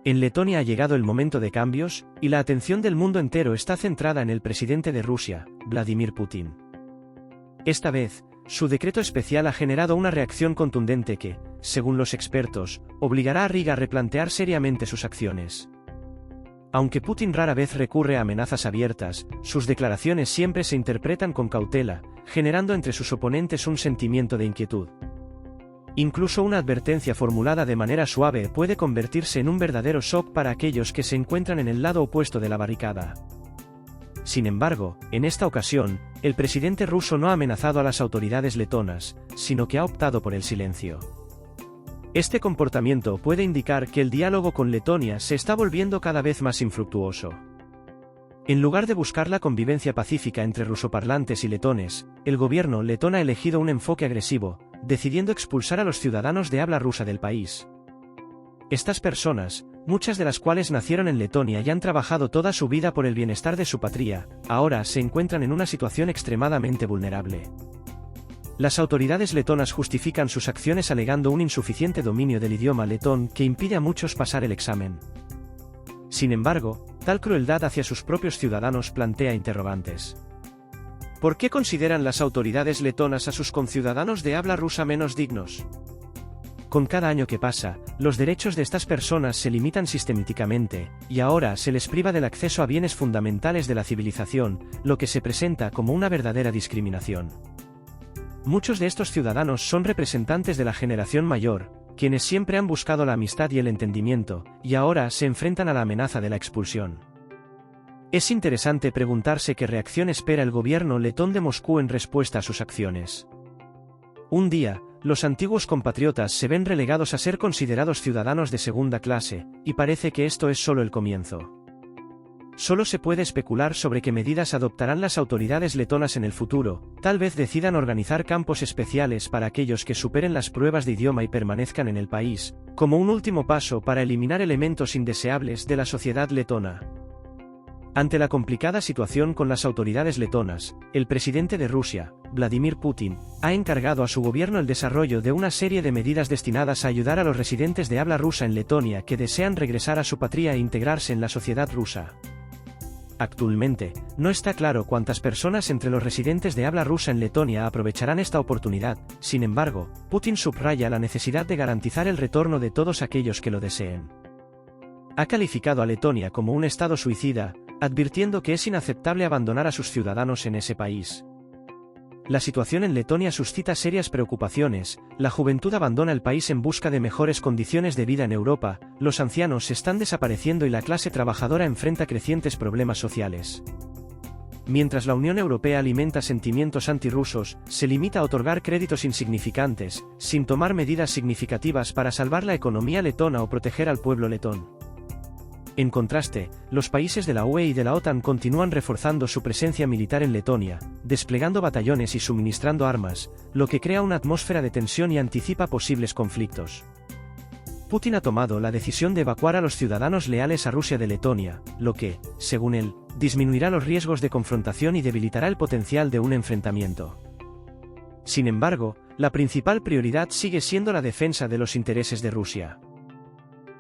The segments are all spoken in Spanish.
En Letonia ha llegado el momento de cambios, y la atención del mundo entero está centrada en el presidente de Rusia, Vladimir Putin. Esta vez, su decreto especial ha generado una reacción contundente que, según los expertos, obligará a Riga a replantear seriamente sus acciones. Aunque Putin rara vez recurre a amenazas abiertas, sus declaraciones siempre se interpretan con cautela, generando entre sus oponentes un sentimiento de inquietud. Incluso una advertencia formulada de manera suave puede convertirse en un verdadero shock para aquellos que se encuentran en el lado opuesto de la barricada. Sin embargo, en esta ocasión, el presidente ruso no ha amenazado a las autoridades letonas, sino que ha optado por el silencio. Este comportamiento puede indicar que el diálogo con Letonia se está volviendo cada vez más infructuoso. En lugar de buscar la convivencia pacífica entre rusoparlantes y letones, el gobierno letón ha elegido un enfoque agresivo, decidiendo expulsar a los ciudadanos de habla rusa del país. Estas personas, muchas de las cuales nacieron en Letonia y han trabajado toda su vida por el bienestar de su patria, ahora se encuentran en una situación extremadamente vulnerable. Las autoridades letonas justifican sus acciones alegando un insuficiente dominio del idioma letón que impide a muchos pasar el examen. Sin embargo, tal crueldad hacia sus propios ciudadanos plantea interrogantes. ¿Por qué consideran las autoridades letonas a sus conciudadanos de habla rusa menos dignos? Con cada año que pasa, los derechos de estas personas se limitan sistemáticamente, y ahora se les priva del acceso a bienes fundamentales de la civilización, lo que se presenta como una verdadera discriminación. Muchos de estos ciudadanos son representantes de la generación mayor, quienes siempre han buscado la amistad y el entendimiento, y ahora se enfrentan a la amenaza de la expulsión. Es interesante preguntarse qué reacción espera el gobierno letón de Moscú en respuesta a sus acciones. Un día, los antiguos compatriotas se ven relegados a ser considerados ciudadanos de segunda clase, y parece que esto es solo el comienzo. Solo se puede especular sobre qué medidas adoptarán las autoridades letonas en el futuro, tal vez decidan organizar campos especiales para aquellos que superen las pruebas de idioma y permanezcan en el país, como un último paso para eliminar elementos indeseables de la sociedad letona. Ante la complicada situación con las autoridades letonas, el presidente de Rusia, Vladimir Putin, ha encargado a su gobierno el desarrollo de una serie de medidas destinadas a ayudar a los residentes de habla rusa en Letonia que desean regresar a su patria e integrarse en la sociedad rusa. Actualmente, no está claro cuántas personas entre los residentes de habla rusa en Letonia aprovecharán esta oportunidad. Sin embargo, Putin subraya la necesidad de garantizar el retorno de todos aquellos que lo deseen. Ha calificado a Letonia como un estado suicida, advirtiendo que es inaceptable abandonar a sus ciudadanos en ese país. La situación en Letonia suscita serias preocupaciones, la juventud abandona el país en busca de mejores condiciones de vida en Europa, los ancianos están desapareciendo y la clase trabajadora enfrenta crecientes problemas sociales. Mientras la Unión Europea alimenta sentimientos antirrusos, se limita a otorgar créditos insignificantes, sin tomar medidas significativas para salvar la economía letona o proteger al pueblo letón. En contraste, los países de la UE y de la OTAN continúan reforzando su presencia militar en Letonia, desplegando batallones y suministrando armas, lo que crea una atmósfera de tensión y anticipa posibles conflictos. Putin ha tomado la decisión de evacuar a los ciudadanos leales a Rusia de Letonia, lo que, según él, disminuirá los riesgos de confrontación y debilitará el potencial de un enfrentamiento. Sin embargo, la principal prioridad sigue siendo la defensa de los intereses de Rusia.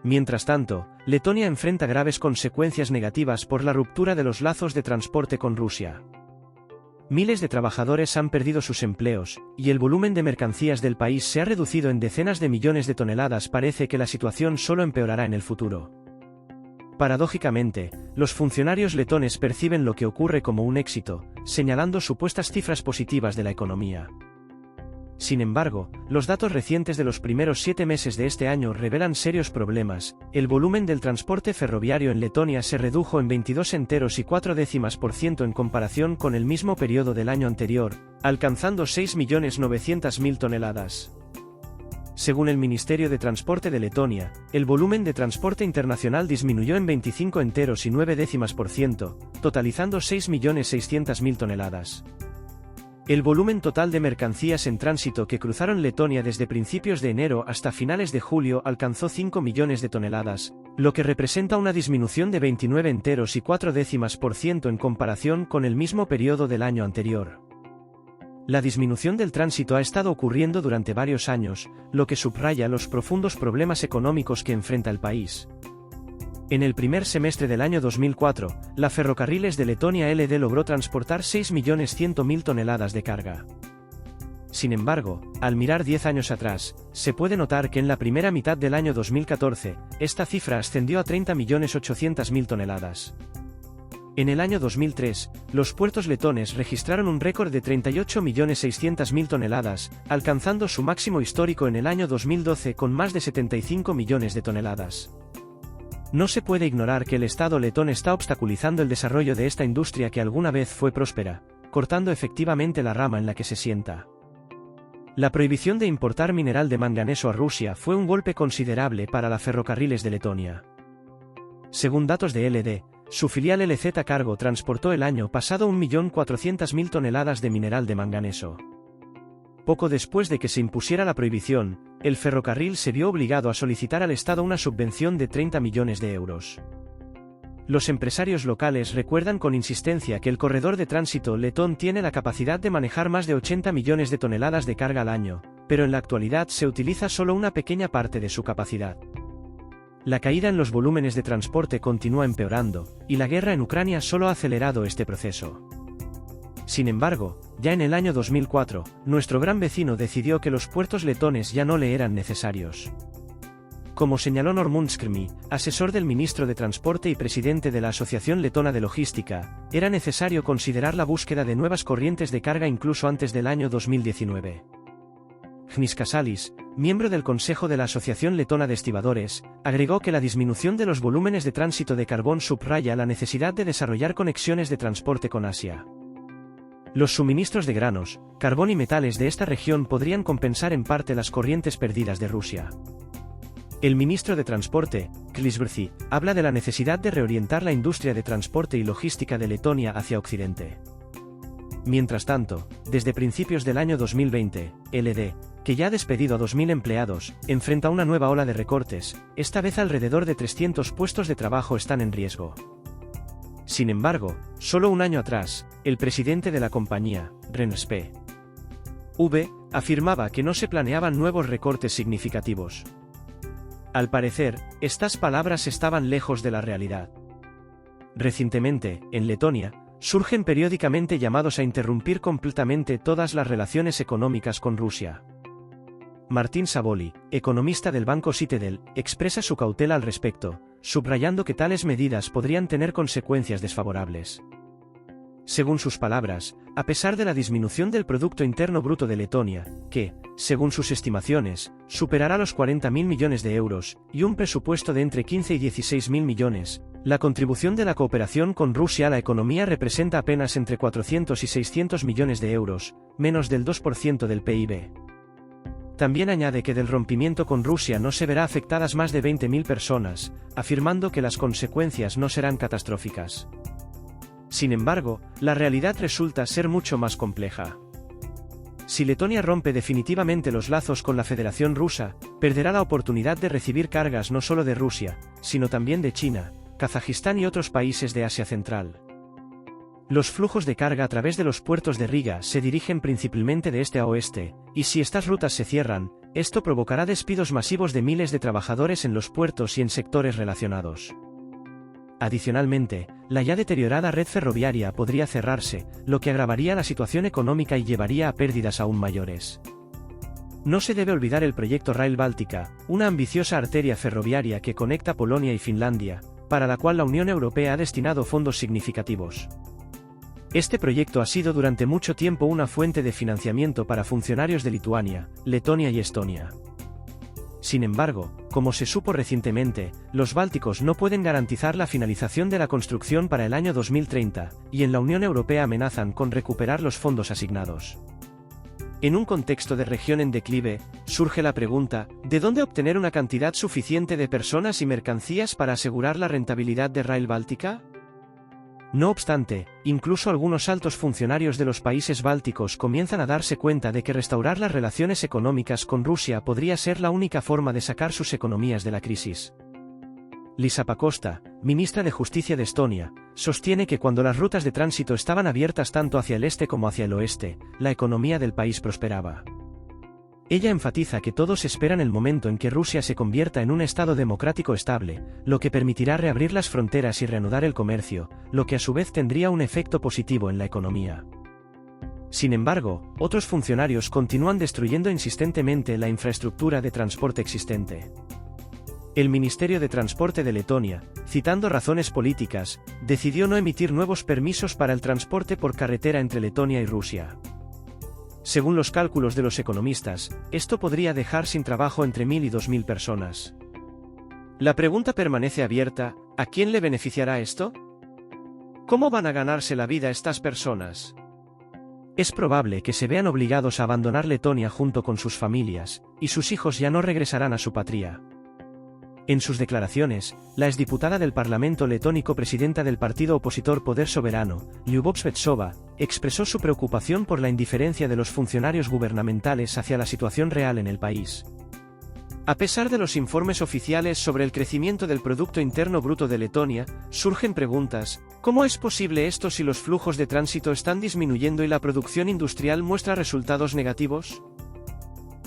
Mientras tanto, Letonia enfrenta graves consecuencias negativas por la ruptura de los lazos de transporte con Rusia. Miles de trabajadores han perdido sus empleos, y el volumen de mercancías del país se ha reducido en decenas de millones de toneladas. Parece que la situación solo empeorará en el futuro. Paradójicamente, los funcionarios letones perciben lo que ocurre como un éxito, señalando supuestas cifras positivas de la economía. Sin embargo, los datos recientes de los primeros 7 meses de este año revelan serios problemas. El volumen del transporte ferroviario en Letonia se redujo en 22,4% en comparación con el mismo periodo del año anterior, alcanzando 6.900.000 toneladas. Según el Ministerio de Transporte de Letonia, el volumen de transporte internacional disminuyó en 25,9%, totalizando 6.600.000 toneladas. El volumen total de mercancías en tránsito que cruzaron Letonia desde principios de enero hasta finales de julio alcanzó 5 millones de toneladas, lo que representa una disminución de 29,4% en comparación con el mismo periodo del año anterior. La disminución del tránsito ha estado ocurriendo durante varios años, lo que subraya los profundos problemas económicos que enfrenta el país. En el primer semestre del año 2004, la Ferrocarriles de Letonia LD logró transportar 6.100.000 toneladas de carga. Sin embargo, al mirar 10 años atrás, se puede notar que en la primera mitad del año 2014, esta cifra ascendió a 30.800.000 toneladas. En el año 2003, los puertos letones registraron un récord de 38.600.000 toneladas, alcanzando su máximo histórico en el año 2012 con más de 75 millones de toneladas. No se puede ignorar que el Estado letón está obstaculizando el desarrollo de esta industria que alguna vez fue próspera, cortando efectivamente la rama en la que se sienta. La prohibición de importar mineral de manganeso a Rusia fue un golpe considerable para la Ferrocarriles de Letonia. Según datos de LD, su filial LZ Cargo transportó el año pasado 1.400.000 toneladas de mineral de manganeso. Poco después de que se impusiera la prohibición, el ferrocarril se vio obligado a solicitar al Estado una subvención de 30 millones de euros. Los empresarios locales recuerdan con insistencia que el corredor de tránsito letón tiene la capacidad de manejar más de 80 millones de toneladas de carga al año, pero en la actualidad se utiliza solo una pequeña parte de su capacidad. La caída en los volúmenes de transporte continúa empeorando, y la guerra en Ucrania solo ha acelerado este proceso. Sin embargo, ya en el año 2004, nuestro gran vecino decidió que los puertos letones ya no le eran necesarios. Como señaló Normund Skrmi, asesor del ministro de Transporte y presidente de la Asociación Letona de Logística, era necesario considerar la búsqueda de nuevas corrientes de carga incluso antes del año 2019. Gnys Kasalis, miembro del Consejo de la Asociación Letona de Estibadores, agregó que la disminución de los volúmenes de tránsito de carbón subraya la necesidad de desarrollar conexiones de transporte con Asia. Los suministros de granos, carbón y metales de esta región podrían compensar en parte las corrientes perdidas de Rusia. El ministro de Transporte, Klis Brzi, habla de la necesidad de reorientar la industria de transporte y logística de Letonia hacia Occidente. Mientras tanto, desde principios del año 2020, LD, que ya ha despedido a 2.000 empleados, enfrenta una nueva ola de recortes, esta vez alrededor de 300 puestos de trabajo están en riesgo. Sin embargo, solo un año atrás, el presidente de la compañía, Renspv, afirmaba que no se planeaban nuevos recortes significativos. Al parecer, estas palabras estaban lejos de la realidad. Recientemente, en Letonia, surgen periódicamente llamados a interrumpir completamente todas las relaciones económicas con Rusia. Martin Saboli, economista del banco Citadel, expresa su cautela al respecto, subrayando que tales medidas podrían tener consecuencias desfavorables. Según sus palabras, a pesar de la disminución del Producto Interno Bruto de Letonia, que, según sus estimaciones, superará los 40.000 millones de euros, y un presupuesto de entre 15 y 16.000 millones, la contribución de la cooperación con Rusia a la economía representa apenas entre 400 y 600 millones de euros, menos del 2% del PIB. También añade que del rompimiento con Rusia no se verá afectadas más de 20.000 personas, afirmando que las consecuencias no serán catastróficas. Sin embargo, la realidad resulta ser mucho más compleja. Si Letonia rompe definitivamente los lazos con la Federación Rusa, perderá la oportunidad de recibir cargas no solo de Rusia, sino también de China, Kazajistán y otros países de Asia Central. Los flujos de carga a través de los puertos de Riga se dirigen principalmente de este a oeste, y si estas rutas se cierran, esto provocará despidos masivos de miles de trabajadores en los puertos y en sectores relacionados. Adicionalmente, la ya deteriorada red ferroviaria podría cerrarse, lo que agravaría la situación económica y llevaría a pérdidas aún mayores. No se debe olvidar el proyecto Rail Báltica, una ambiciosa arteria ferroviaria que conecta Polonia y Finlandia, para la cual la Unión Europea ha destinado fondos significativos. Este proyecto ha sido durante mucho tiempo una fuente de financiamiento para funcionarios de Lituania, Letonia y Estonia. Sin embargo, como se supo recientemente, los bálticos no pueden garantizar la finalización de la construcción para el año 2030, y en la Unión Europea amenazan con recuperar los fondos asignados. En un contexto de región en declive, surge la pregunta, ¿de dónde obtener una cantidad suficiente de personas y mercancías para asegurar la rentabilidad de Rail Báltica? No obstante, incluso algunos altos funcionarios de los países bálticos comienzan a darse cuenta de que restaurar las relaciones económicas con Rusia podría ser la única forma de sacar sus economías de la crisis. Liisa Pakosta, ministra de Justicia de Estonia, sostiene que cuando las rutas de tránsito estaban abiertas tanto hacia el este como hacia el oeste, la economía del país prosperaba. Ella enfatiza que todos esperan el momento en que Rusia se convierta en un Estado democrático estable, lo que permitirá reabrir las fronteras y reanudar el comercio, lo que a su vez tendría un efecto positivo en la economía. Sin embargo, otros funcionarios continúan destruyendo insistentemente la infraestructura de transporte existente. El Ministerio de Transporte de Letonia, citando razones políticas, decidió no emitir nuevos permisos para el transporte por carretera entre Letonia y Rusia. Según los cálculos de los economistas, esto podría dejar sin trabajo entre 1.000 y 2.000 personas. La pregunta permanece abierta: ¿a quién le beneficiará esto? ¿Cómo van a ganarse la vida estas personas? Es probable que se vean obligados a abandonar Letonia junto con sus familias, y sus hijos ya no regresarán a su patria. En sus declaraciones, la exdiputada del Parlamento letónico, presidenta del partido opositor Poder Soberano, Lyubov Svetsova, expresó su preocupación por la indiferencia de los funcionarios gubernamentales hacia la situación real en el país. A pesar de los informes oficiales sobre el crecimiento del Producto Interno Bruto de Letonia, surgen preguntas: ¿cómo es posible esto si los flujos de tránsito están disminuyendo y la producción industrial muestra resultados negativos?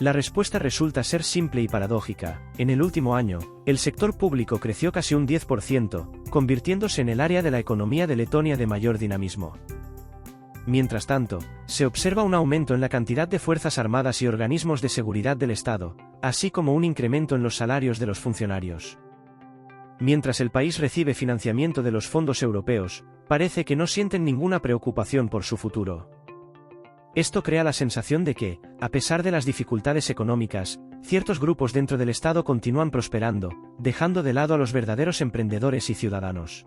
La respuesta resulta ser simple y paradójica. En el último año, el sector público creció casi un 10%, convirtiéndose en el área de la economía de Letonia de mayor dinamismo. Mientras tanto, se observa un aumento en la cantidad de fuerzas armadas y organismos de seguridad del Estado, así como un incremento en los salarios de los funcionarios. Mientras el país recibe financiamiento de los fondos europeos, parece que no sienten ninguna preocupación por su futuro. Esto crea la sensación de que, a pesar de las dificultades económicas, ciertos grupos dentro del Estado continúan prosperando, dejando de lado a los verdaderos emprendedores y ciudadanos.